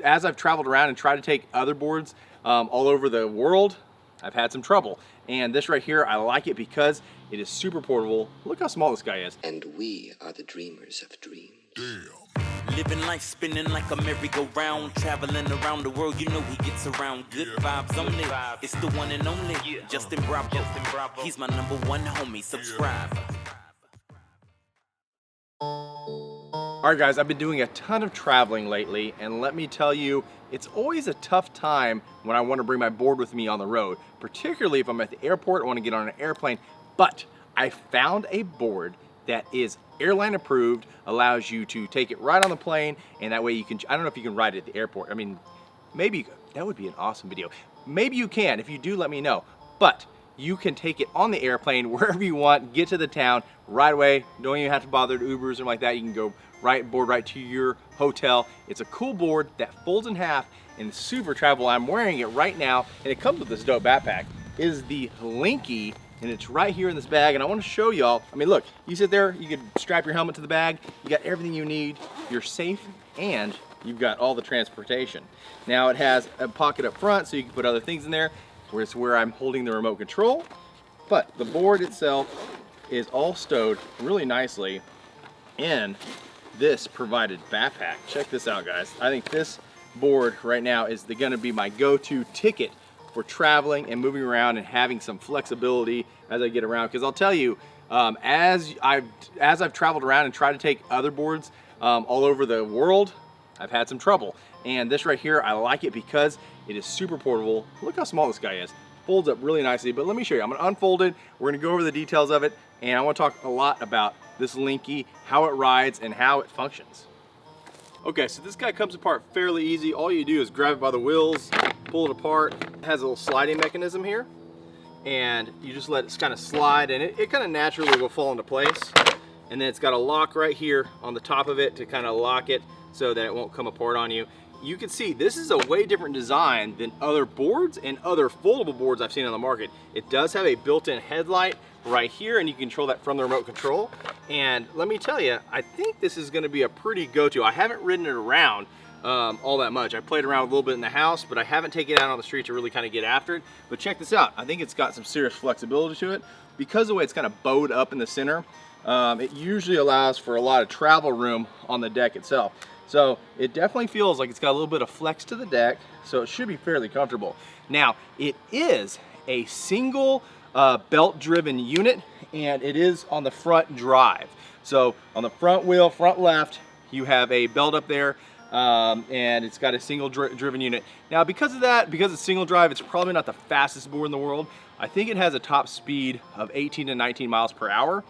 as I've traveled around and tried to take other boards all over the world, I've had some trouble. And this right here, I like it because it is super portable. Look how small this guy is. And we are the dreamers of dreams. Damn. Living life spinning like a merry-go-round, traveling around the world, you know he gets around. Good vibes only, it's the one and only Justin Bravo. He's my #1 homie, subscribe. Alright guys, I've been doing a ton of traveling lately, and let me tell you, it's always a tough time when I want to bring my board with me on the road, particularly if I'm at the airport, I want to get on an airplane. But I found a board that is airline approved, allows you to take it right on the plane, and that way you can, I don't know if you can ride it at the airport. I mean, maybe, that would be an awesome video. Maybe you can. If you do, let me know. But you can take it on the airplane wherever you want, get to the town right away. Don't even have to bother to Ubers or like that. You can go board right to your hotel. It's a cool board that folds in half and is super travel. I'm wearing it right now, and it comes with this dope backpack. It is the Linky, and it's right here in this bag, and I want to show y'all. I mean, look, you sit there, you can strap your helmet to the bag, you got everything you need, you're safe, and you've got all the transportation. Now it has a pocket up front so you can put other things in there, where it's where I'm holding the remote control, but the board itself is all stowed really nicely in this provided backpack. Check this out, guys. I think this board right now is gonna be my go-to ticket for traveling and moving around and having some flexibility as I get around. Because I'll tell you, as I've traveled around and tried to take other boards all over the world, I've had some trouble. And this right here, I like it because it is super portable. Look how small this guy is. Folds up really nicely, but let me show you. I'm gonna unfold it. We're gonna go over the details of it, and I wanna talk a lot about this Linky, how it rides, and how it functions. Okay, so this guy comes apart fairly easy. All you do is grab it by the wheels, pull it apart. It has a little sliding mechanism here, and you just let it kind of slide, and it kind of naturally will fall into place. And then it's got a lock right here on the top of it to kind of lock it so that it won't come apart on you. You can see this is a way different design than other boards and other foldable boards I've seen on the market. It does have a built-in headlight right here, and you can control that from the remote control. And let me tell you, I think this is gonna be a pretty go-to. I haven't ridden it around all that much. I played around a little bit in the house, but I haven't taken it out on the street to really kind of get after it. But check this out. I think it's got some serious flexibility to it. Because of the way it's kind of bowed up in the center, it usually allows for a lot of travel room on the deck itself. So it definitely feels like it's got a little bit of flex to the deck, so it should be fairly comfortable. Now, it is a single belt-driven unit, and it is on the front drive. So on the front wheel, front left, you have a belt up there, and it's got a single driven unit. Now, because of that, because it's single drive, it's probably not the fastest board in the world. I think it has a top speed of 18 to 19 miles per hour,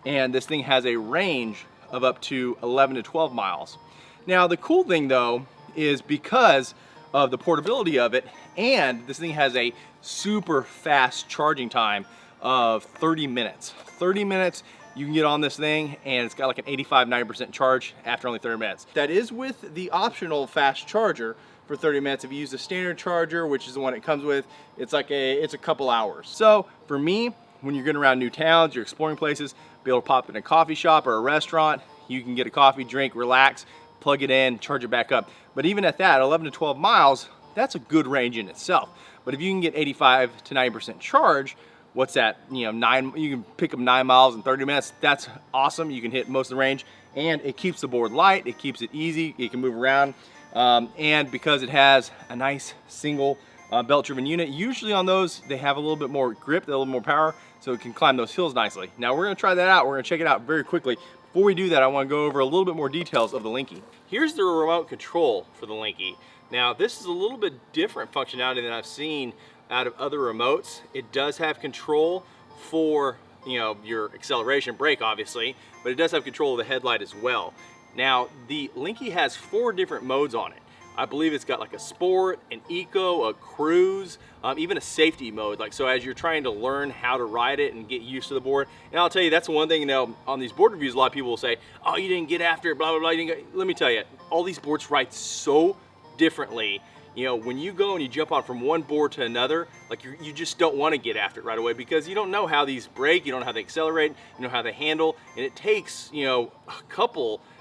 and this thing has a range of up to 11 to 12 miles. Now, the cool thing though is because of the portability of it, and this thing has a super fast charging time of 30 minutes. 30 minutes, you can get on this thing, and it's got like an 85–90% charge after only 30 minutes. That is with the optional fast charger for 30 minutes. If you use the standard charger, which is the one it comes with, it's a couple hours. So for me, when you're getting around new towns, you're exploring places, be able to pop in a coffee shop or a restaurant, you can get a coffee, drink, relax, plug it in, charge it back up. But even at that, 11 to 12 miles, that's a good range in itself. But if you can get 85 to 90% charge, what's that? You know, you can pick up 9 miles in 30 minutes. That's awesome. You can hit most of the range, and it keeps the board light. It keeps it easy. You can move around, and because it has a nice single belt-driven unit, usually on those they have a little bit more grip, a little more power, so it can climb those hills nicely. Now we're going to try that out. We're going to check it out very quickly. Before we do that, I want to go over a little bit more details of the Linky. Here's the remote control for the Linky. Now, this is a little bit different functionality than I've seen out of other remotes. It does have control for, you know, your acceleration, brake, obviously, but it does have control of the headlight as well. Now, the Linky has 4 different modes on it. I believe it's got like a sport, an eco, a cruise, even a safety mode. Like, so as you're trying to learn how to ride it and get used to the board. And I'll tell you, that's one thing, you know, on these board reviews, a lot of people will say, oh, you didn't get after it, blah, blah, blah. Let me tell you, all these boards ride so differently. you know, when you go and you jump on from one board to another, like you just don't want to get after it right away because you don't know how these break, you don't know how they accelerate, you know how they handle, and it takes, you know,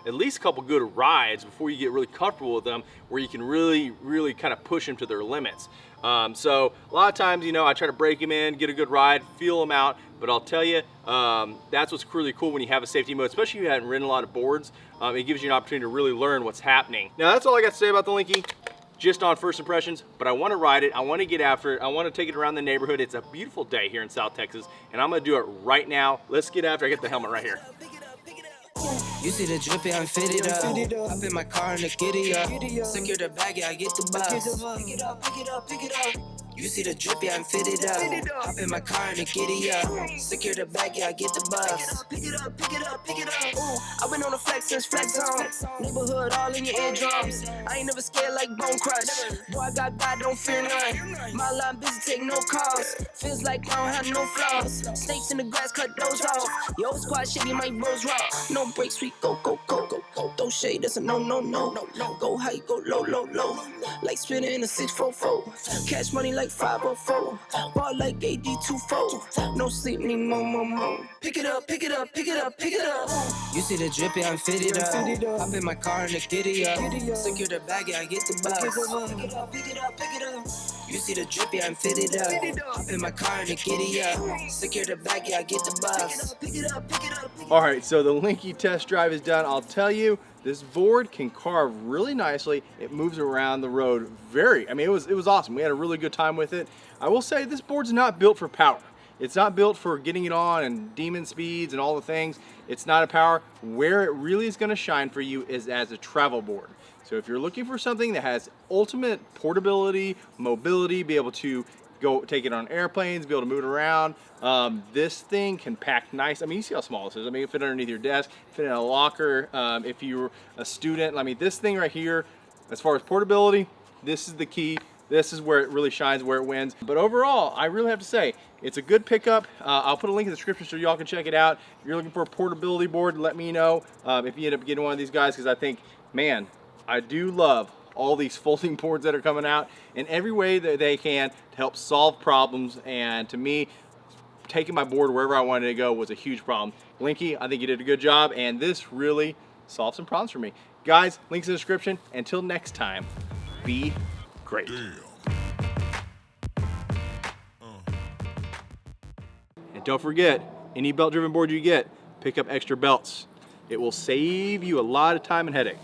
at least a couple good rides before you get really comfortable with them where you can really kind of push them to their limits. So a lot of times, you know, I try to break them in, get a good ride, feel them out, but I'll tell you, that's what's really cool when you have a safety mode, especially if you haven't ridden a lot of boards. It gives you an opportunity to really learn what's happening. Now that's all I got to say about the Linky. Just on first impressions, but I want to ride it, I want to get after it, I want to take it around the neighborhood. It's a beautiful day here in South Texas, and I'm going to do it right now. Let's get after it. I get the helmet right here. You see the drippy, I'm fitted up. Hop in my car and the giddy up. Secure the bag, yeah, I get the bus. Pick it up, pick it up, pick it up. You see the drippy, I'm fitted up. Hop in my car and the giddy up. Secure the bag, yeah, I get the bus. Pick it up, pick it up, pick it up. Ooh, I've been on the flex since flex zone. Neighborhood all in your eardrums. I ain't never scared like Bone Crush. Boy, I got God, don't fear none. My line busy, take no calls. Feels like I don't have no flaws. Snakes in the grass, cut those off. Yo, squad shitty, my bros raw. No breaks, we go, go, go, go, go. Don't shade, that's a no, no, no, no, no. Go high, go low, low, low. Like spinning in a 644. Cash money like 504. Ball like AD24. No sleep, need more, more, more. Pick it up, pick it up, pick it up, pick it up. You see the drippy, I'm fitted up. Hop in my car and the giddy up. Secure the bag, yeah, I get the bus. Pick it up, pick it up, pick it up. You see the drippy, I'm fitted up. Hop in my car and the giddy up. Secure the bag, yeah, I get the bus. Pick it up, pick it up, pick it up. All right, so the Linky test drive is done. I'll tell you, this board can carve really nicely. It moves around the road I mean, it was awesome. We had a really good time with it. I will say this board's not built for power. It's not built for getting it on and demon speeds and all the things. It's not a power. Where it really is gonna shine for you is as a travel board. So if you're looking for something that has ultimate portability, mobility, be able to go take it on airplanes, be able to move it around. This thing can pack nice. I mean, you see how small this is. I mean, it can fit underneath your desk, fit in a locker. If you're a student, I mean, this thing right here, as far as portability, this is the key. This is where it really shines, where it wins. But overall, I really have to say, it's a good pickup. I'll put a link in the description so y'all can check it out. If you're looking for a portability board, let me know if you end up getting one of these guys, because I think, man, I do love all these folding boards that are coming out in every way that they can to help solve problems. And to me, taking my board wherever I wanted to go was a huge problem. Linky, I think you did a good job, and this really solved some problems for me. Guys, links in the description. Until next time, be great. And don't forget, any belt-driven board you get, pick up extra belts. It will save you a lot of time and headache.